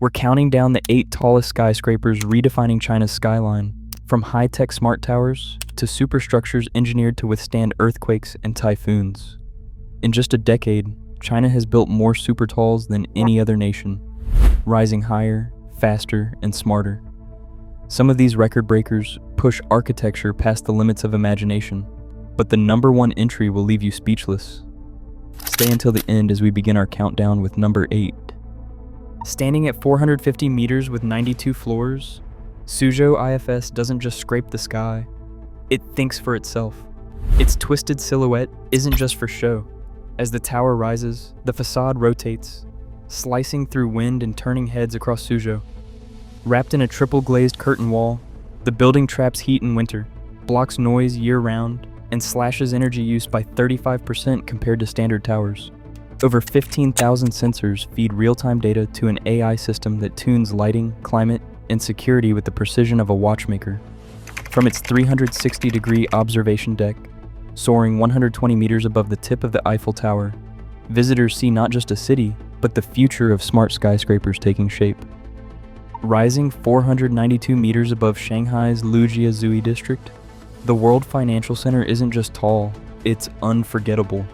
We're counting down the 8 tallest skyscrapers redefining China's skyline, from high-tech smart towers to superstructures engineered to withstand earthquakes and typhoons. In just a decade, China has built more super talls than any other nation, rising higher, faster, and smarter. Some of these record breakers push architecture past the limits of imagination, but the number one entry will leave you speechless. Stay until the end as we begin our countdown with number 8. Standing at 450 meters with 92 floors, Suzhou IFS doesn't just scrape the sky, it thinks for itself. Its twisted silhouette isn't just for show. As the tower rises, the facade rotates, slicing through wind and turning heads across Suzhou. Wrapped in a triple glazed curtain wall, the building traps heat in winter, blocks noise year-round, and slashes energy use by 35% compared to standard towers. Over 15,000 sensors feed real-time data to an AI system that tunes lighting, climate, and security with the precision of a watchmaker. From its 360-degree observation deck, soaring 120 meters above the tip of the Eiffel Tower, visitors see not just a city, but the future of smart skyscrapers taking shape. Rising 492 meters above Shanghai's Lujiazui district, the World Financial Center isn't just tall, it's unforgettable.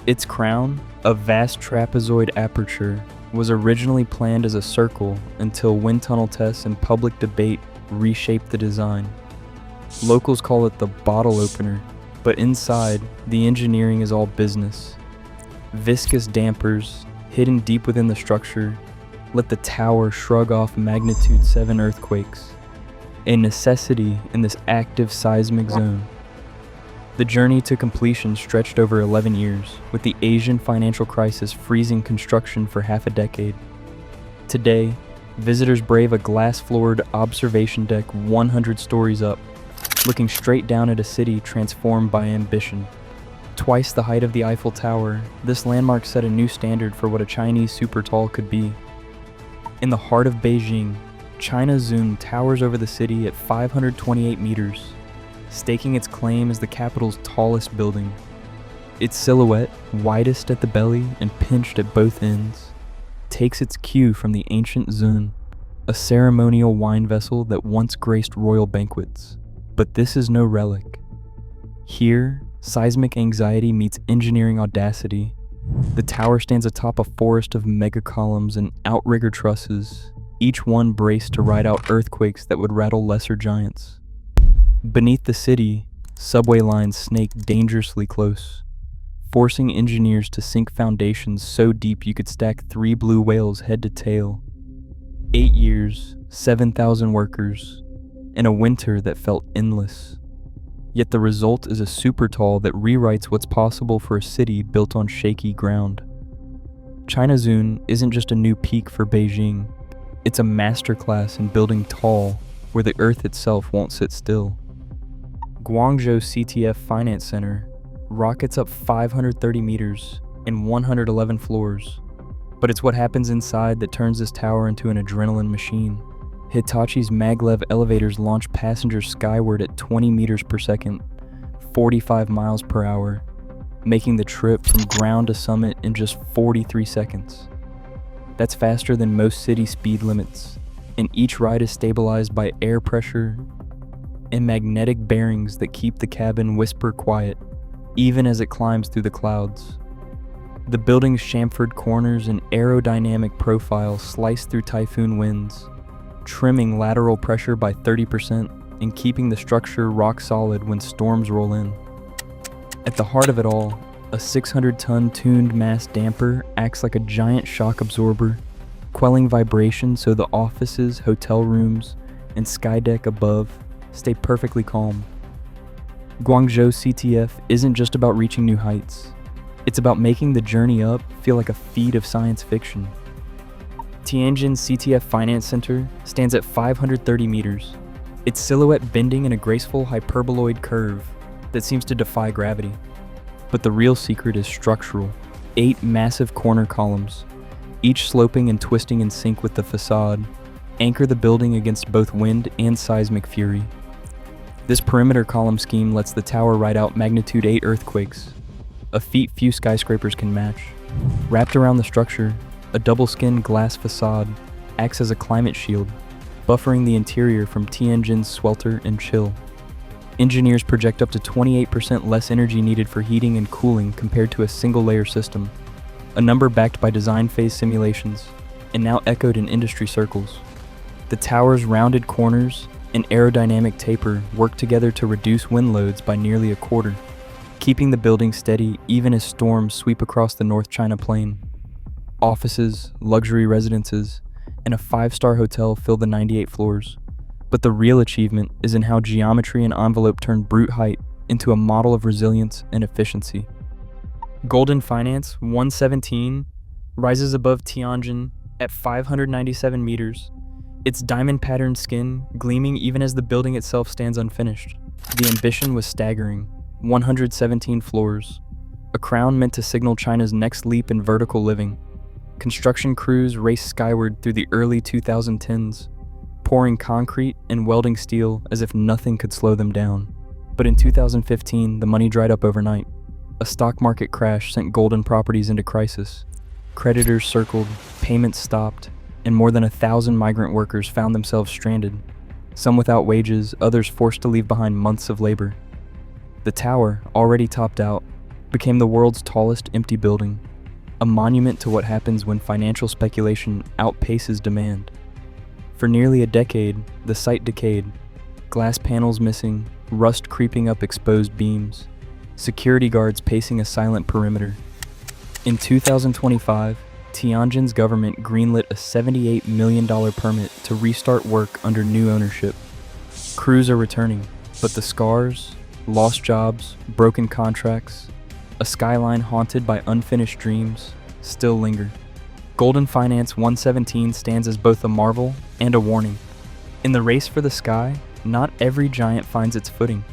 Its crown, a vast trapezoid aperture, was originally planned as a circle until wind tunnel tests and public debate reshaped the design. Locals call it the bottle opener, but inside, the engineering is all business. Viscous dampers, hidden deep within the structure, let the tower shrug off magnitude 7 earthquakes, a necessity in this active seismic zone. The journey to completion stretched over 11 years, with the Asian financial crisis freezing construction for half a decade. Today, visitors brave a glass-floored observation deck 100 stories up, looking straight down at a city transformed by ambition. Twice the height of the Eiffel Tower, this landmark set a new standard for what a Chinese super tall could be. In the heart of Beijing, China Zun towers over the city at 528 meters, staking its claim as the capital's tallest building. Its silhouette, widest at the belly and pinched at both ends, takes its cue from the ancient Zun, a ceremonial wine vessel that once graced royal banquets. But this is no relic. Here, seismic anxiety meets engineering audacity. The tower stands atop a forest of mega columns and outrigger trusses, each one braced to ride out earthquakes that would rattle lesser giants. Beneath the city, subway lines snake dangerously close, forcing engineers to sink foundations so deep you could stack 3 blue whales head to tail. 8 years, 7,000 workers, and a winter that felt endless. Yet the result is a super tall that rewrites what's possible for a city built on shaky ground. China Zun isn't just a new peak for Beijing, it's a masterclass in building tall where the earth itself won't sit still. Guangzhou CTF Finance Center rockets up 530 meters and 111 floors, but it's what happens inside that turns this tower into an adrenaline machine. Hitachi's maglev elevators launch passengers skyward at 20 meters per second, 45 miles per hour, making the trip from ground to summit in just 43 seconds. That's faster than most city speed limits, and each ride is stabilized by air pressure and magnetic bearings that keep the cabin whisper quiet, even as it climbs through the clouds. The building's chamfered corners and aerodynamic profile slice through typhoon winds, trimming lateral pressure by 30% and keeping the structure rock solid when storms roll in. At the heart of it all, a 600-ton tuned mass damper acts like a giant shock absorber, quelling vibration so the offices, hotel rooms, and skydeck above stay perfectly calm. Guangzhou CTF isn't just about reaching new heights. It's about making the journey up feel like a feat of science fiction. Tianjin CTF Finance Center stands at 530 meters, its silhouette bending in a graceful hyperboloid curve that seems to defy gravity. But the real secret is structural. 8 massive corner columns, each sloping and twisting in sync with the facade, anchor the building against both wind and seismic fury. This perimeter column scheme lets the tower ride out magnitude 8 earthquakes, a feat few skyscrapers can match. Wrapped around the structure, a double-skinned glass facade acts as a climate shield, buffering the interior from Tianjin's swelter and chill. Engineers project up to 28% less energy needed for heating and cooling compared to a single-layer system, a number backed by design phase simulations, and now echoed in industry circles. The tower's rounded corners and aerodynamic taper work together to reduce wind loads by nearly a quarter, keeping the building steady even as storms sweep across the North China Plain. Offices, luxury residences, and a 5-star hotel fill the 98 floors. But the real achievement is in how geometry and envelope turn brute height into a model of resilience and efficiency. Golden Finance 117 rises above Tianjin at 597 meters, its diamond-patterned skin gleaming even as the building itself stands unfinished. The ambition was staggering: 117 floors, a crown meant to signal China's next leap in vertical living. Construction crews raced skyward through the early 2010s, pouring concrete and welding steel as if nothing could slow them down. But in 2015, the money dried up overnight. A stock market crash sent Golden properties into crisis. Creditors circled, payments stopped, and more than 1,000 migrant workers found themselves stranded, some without wages, others forced to leave behind months of labor. The tower, already topped out, became the world's tallest empty building, a monument to what happens when financial speculation outpaces demand. For nearly a decade, the site decayed, glass panels missing, rust creeping up exposed beams, security guards pacing a silent perimeter. In 2025, Tianjin's government greenlit a $78 million permit to restart work under new ownership. Crews are returning, but the scars, lost jobs, broken contracts, a skyline haunted by unfinished dreams, still linger. Golden Finance 117 stands as both a marvel and a warning. In the race for the sky, not every giant finds its footing.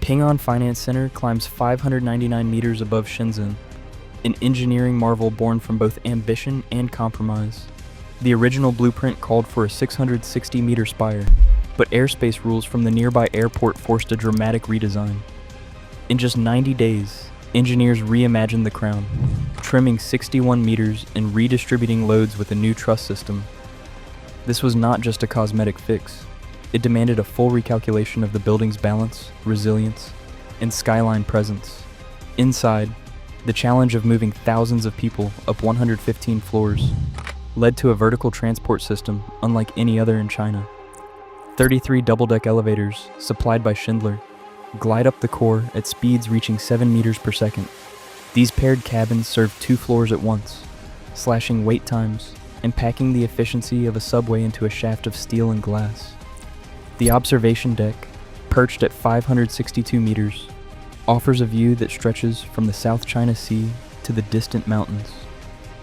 Ping An Finance Center climbs 599 meters above Shenzhen, an engineering marvel born from both ambition and compromise. The original blueprint called for a 660-meter spire, but airspace rules from the nearby airport forced a dramatic redesign. In just 90 days, engineers reimagined the crown, trimming 61 meters and redistributing loads with a new truss system. This was not just a cosmetic fix. It demanded a full recalculation of the building's balance, resilience, and skyline presence. Inside, the challenge of moving thousands of people up 115 floors led to a vertical transport system unlike any other in China. 33 double-deck elevators, supplied by Schindler, glide up the core at speeds reaching 7 meters per second. These paired cabins serve 2 floors at once, slashing wait times and packing the efficiency of a subway into a shaft of steel and glass. The observation deck, perched at 562 meters, offers a view that stretches from the South China Sea to the distant mountains,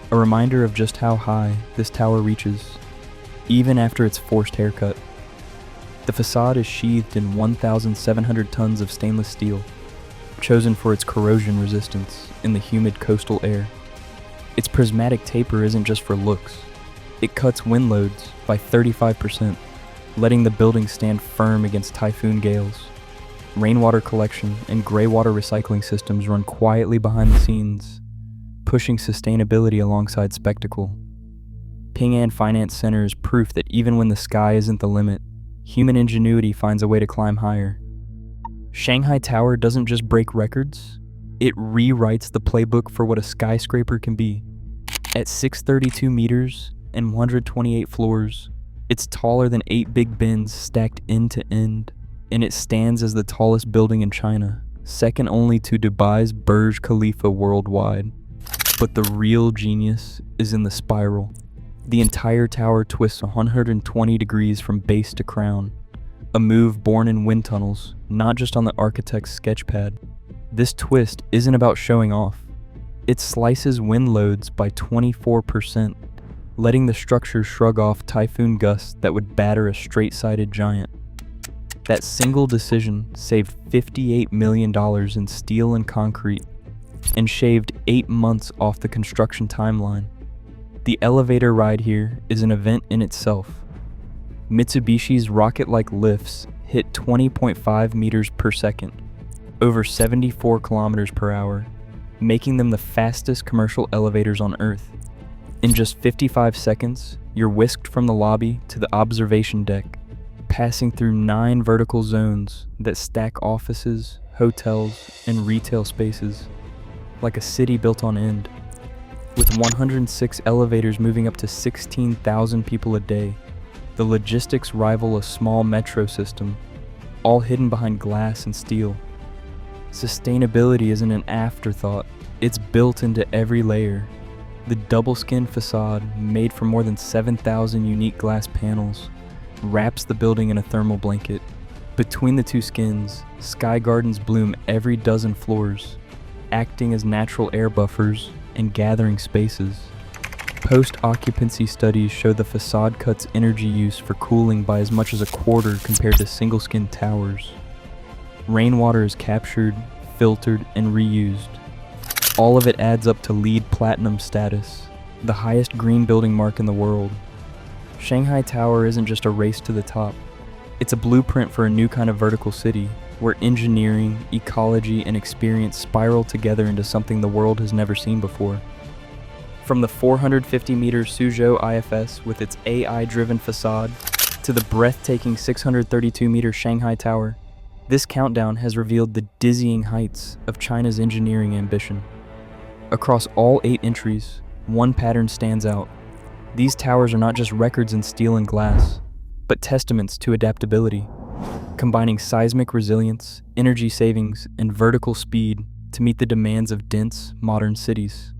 a reminder of just how high this tower reaches, even after its forced haircut. The facade is sheathed in 1,700 tons of stainless steel, chosen for its corrosion resistance in the humid coastal air. Its prismatic taper isn't just for looks. It cuts wind loads by 35%, letting the building stand firm against typhoon gales. Rainwater collection and gray water recycling systems run quietly behind the scenes, pushing sustainability alongside spectacle. Ping An Finance Center is proof that even when the sky isn't the limit, human ingenuity finds a way to climb higher. Shanghai Tower doesn't just break records, it rewrites the playbook for what a skyscraper can be. At 632 meters and 128 floors, it's taller than 8 Big Bens stacked end to end, and it stands as the tallest building in China, second only to Dubai's Burj Khalifa worldwide. But the real genius is in the spiral. The entire tower twists 120 degrees from base to crown, a move born in wind tunnels, not just on the architect's sketchpad. This twist isn't about showing off. It slices wind loads by 24%, letting the structure shrug off typhoon gusts that would batter a straight-sided giant. That single decision saved $58 million in steel and concrete, and shaved 8 months off the construction timeline. The elevator ride here is an event in itself. Mitsubishi's rocket-like lifts hit 20.5 meters per second, over 74 kilometers per hour, making them the fastest commercial elevators on Earth. In just 55 seconds, You're whisked from the lobby to the observation deck, passing through 9 vertical zones that stack offices, hotels, and retail spaces like a city built on end. With 106 elevators moving up to 16,000 people a day, the logistics rival a small metro system, all hidden behind glass and steel. Sustainability isn't an afterthought, it's built into every layer. The double-skin facade, made from more than 7,000 unique glass panels, wraps the building in a thermal blanket. Between the two skins, sky gardens bloom every dozen floors, acting as natural air buffers and gathering spaces. Post-occupancy studies show the facade cuts energy use for cooling by as much as a quarter compared to single-skin towers. Rainwater is captured, filtered, and reused. All of it adds up to LEED Platinum status, the highest green building mark in the world. Shanghai Tower isn't just a race to the top. It's a blueprint for a new kind of vertical city, where engineering, ecology, and experience spiral together into something the world has never seen before. From the 450-meter Suzhou IFS with its AI-driven facade, to the breathtaking 632-meter Shanghai Tower, this countdown has revealed the dizzying heights of China's engineering ambition. Across all 8 entries, one pattern stands out. These towers are not just records in steel and glass, but testaments to adaptability, combining seismic resilience, energy savings, and vertical speed to meet the demands of dense, modern cities.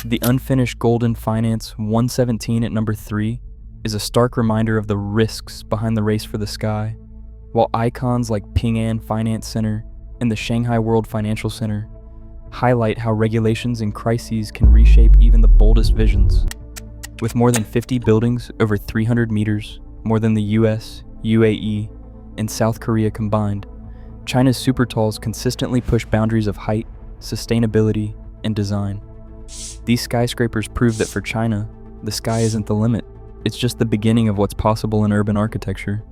The unfinished Golden Finance 117 at number 3 is a stark reminder of the risks behind the race for the sky, while icons like Ping An Finance Center and the Shanghai World Financial Center highlight how regulations and crises can reshape even the boldest visions. With more than 50 buildings over 300 meters, more than the US, UAE, and South Korea combined, China's super talls consistently push boundaries of height, sustainability, and design. These skyscrapers prove that for China, the sky isn't the limit. It's just the beginning of what's possible in urban architecture.